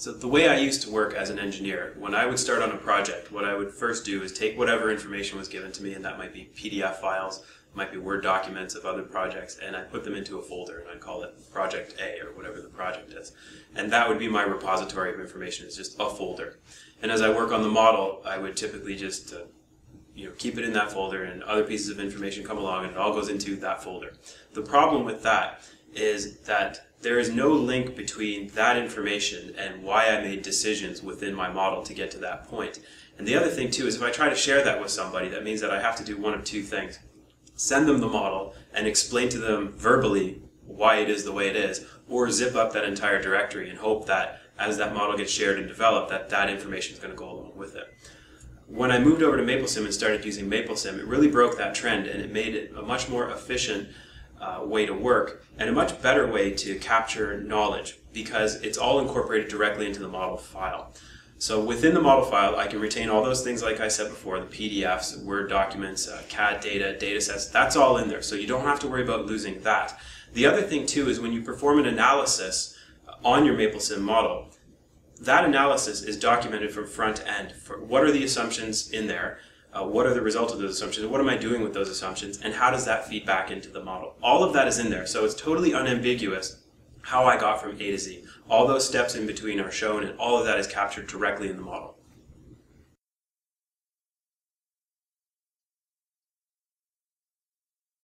So the way I used to work as an engineer, when I would start on a project, what I would first do is take whatever information was given to me, and that might be PDF files, might be Word documents of other projects, and I put them into a folder, and I call it Project A, or whatever the project is. And that would be my repository of information. It's just a folder. And as I work on the model, I would typically just keep it in that folder, and other pieces of information come along, and it all goes into that folder. The problem with that is that there is no link between that information and why I made decisions within my model to get to that point. And the other thing too is if I try to share that with somebody, that means that I have to do one of two things. Send them the model and explain to them verbally why it is the way it is, or zip up that entire directory and hope that as that model gets shared and developed, that information is going to go along with it. When I moved over to MapleSim and started using MapleSim, it really broke that trend, and it made it a much more efficient way to work and a much better way to capture knowledge, because it's all incorporated directly into the model file. So within the model file, I can retain all those things like I said before, the PDFs, Word documents, CAD data, data sets, that's all in there, so you don't have to worry about losing that. The other thing too is when you perform an analysis on your MapleSim model, that analysis is documented from front to end. What are the assumptions in there? What are the results of those assumptions? What am I doing with those assumptions? And how does that feed back into the model? All of that is in there, so it's totally unambiguous how I got from A to Z. All those steps in between are shown, and all of that is captured directly in the model.